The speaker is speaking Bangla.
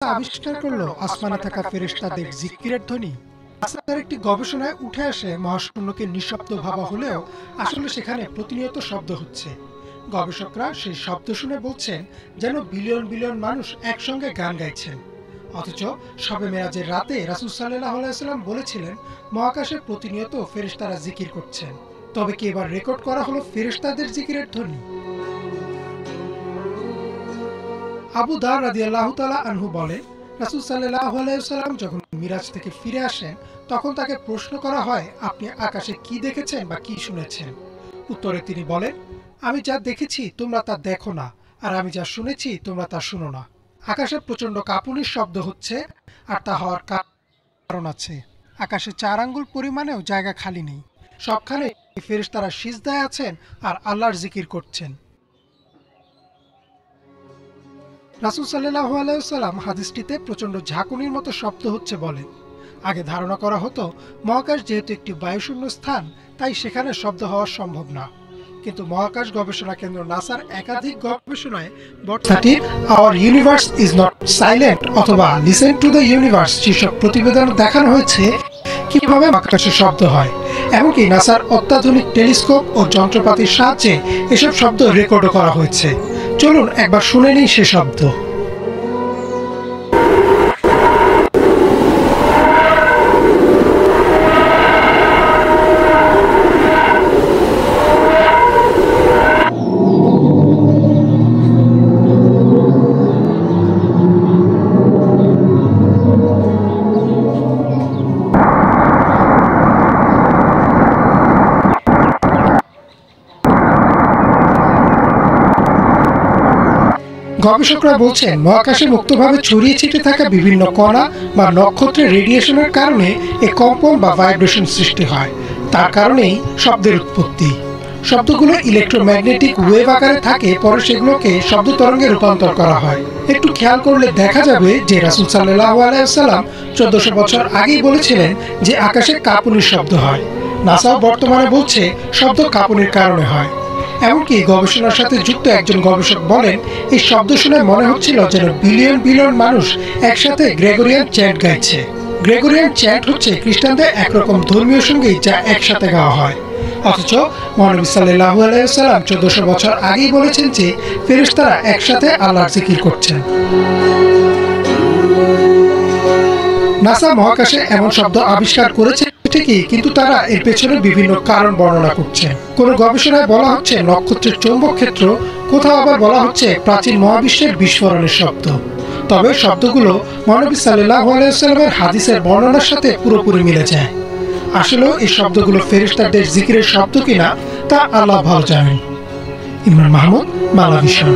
আবিষ্কার করলো আসমানে থাকা ফেরেশতাদের জিকিরের ধ্বনি। নাসার একটি গবেষণায় উঠে আসে মহাশূন্যকে নিঃশব্দ ভাবা হলেও আসলে সেখানে প্রতিনিয়ত শব্দ হচ্ছে। গবেষকরা সেই শব্দ শুনে বলছেন যেন বিলিয়ন বিলিয়ন মানুষ একসঙ্গে গান গাইছেন। অথচ শবে মেরাজের রাতে রাসূল সাল্লাল্লাহু আলাইহি ওয়াসাল্লাম বলেছিলেন মহাকাশে প্রতিনিয়ত ফেরেশতারা জিকির করছেন। তবে কি এবার রেকর্ড করা হলো ফেরেশতাদের জিকিরের ধ্বনি? আবু দার রাদিয়াল্লাহু তাআলা আনহু বলেন, রাসূল সাল্লাল্লাহু আলাইহি ওয়াসাল্লাম যখন মিরাজ থেকে ফিরে আসেন তখন তাকে প্রশ্ন করা হয়, আপনি আকাশে কি দেখেছেন বা কি শুনেছেন? উত্তরে তিনি বলেন, আমি যা দেখেছি তোমরা তা দেখো না, আর আমি যা শুনেছি তোমরা তা শুনো না। আকাশে প্রচন্ড কাঁপুনির শব্দ হচ্ছে, আর তা হওয়ার কারণ আছে। আকাশে 4 আঙ্গুল পরিমাণেও জায়গা খালি নেই। সবখানে ফেরেশতারা সিজদায় আছেন আর আল্লাহর জিকির করছেন। রাসূল সাল্লাল্লাহু আলাইহি ওয়াসাল্লাম হাদিসটিতে প্রচন্ড ঝাঁকুনির মতো শব্দ হচ্ছে বলেন। আগে ধারণা করা হতো মহাকাশ যেহেতু একটি বায়ুশূন্য স্থান, তাই সেখানে শব্দ হওয়া সম্ভব না। কিন্তু মহাকাশ গবেষণা কেন্দ্র নাসার একাধিক গবেষণায় hour universe is not silent অথবা লিসেন টু দ্য ইউনিভার্স শীর্ষক প্রতিবেদন দেখানো হয়েছে কিভাবে মহাকাশে শব্দ হয়। এমনকি নাসার অত্যাধুনিক টেলিস্কোপ ও যন্ত্রপাতির সাহায্যে এসব শব্দ রেকর্ডও করা হয়েছে। চলুন একবার শুনে নিই সে শব্দ। গবেষকরা বলছেন মহাকাশে মুক্তভাবে ছড়িয়ে ছিটে থাকা বিভিন্ন কণা বা নক্ষত্রের রেডিয়েশনের কারণে এই কম্পন বা ভাইব্রেশন সৃষ্টি হয়। তার কারণেই শব্দের উৎপত্তি। শব্দগুলো ইলেকট্রোম্যাগনেটিক ওয়েভ আকারে থাকে, পরে সেগুলোকে শব্দ তরঙ্গে রূপান্তর করা হয়। একটু খেয়াল করলে দেখা যাবে যে রাসূল সাল্লাল্লাহু আলাইহি ওয়াসাল্লাম 1400 বছর আগেই বলেছিলেন যে আকাশে কাঁপুনির শব্দ হয়। নাসাও বর্তমানে বলছে শব্দ কাঁপুনির কারণে হয়। এমনকি গবেষণার সাথে যুক্ত একজন গবেষক বলেন, এই শব্দ শুনে মনে হচ্ছিল যেন বিলিয়ন বিলিয়ন মানুষ একসাথে গ্রেগরিয়ান চ্যান্ট গাইছে। গ্রেগরিয়ান চ্যান্ট হচ্ছে খ্রিস্টানদের একরকম ধর্মীয় সঙ্গীত যা একসাথে গাওয়া হয়। অথচ মহানবী সাল্লাল্লাহু আলাইহি ওয়াসাল্লাম 1400 বছর আগেই বলেছেন যে ফেরেশতারা একসাথে আল্লাহর জিকির করছেন। নাসা মহাকাশে এমন শব্দ আবিষ্কার করেছে ঠিকই, কিন্তু তারা এর পেছনে বিভিন্ন কারণ বর্ণনা করছেন। কোন গবেষণায় বলা হচ্ছে নক্ষত্রের চৌম্বক ক্ষেত্র, কোথাও আবার বলা হচ্ছে প্রাচীন মহাবিশ্বের বিস্ফোরণের শব্দ। তবে শব্দগুলো মহানবী সাল্লাল্লাহু আলাইহি ওয়াসাল্লামের হাদিসের বর্ণনার সাথে পুরোপুরি মিলে যায়। আসলেও এই শব্দগুলো ফেরেশতাদের জিকিরের শব্দ কিনা তা আল্লাহ ভালো জানেন। ইমরান মাহমুদ, বাংলা ভিশন।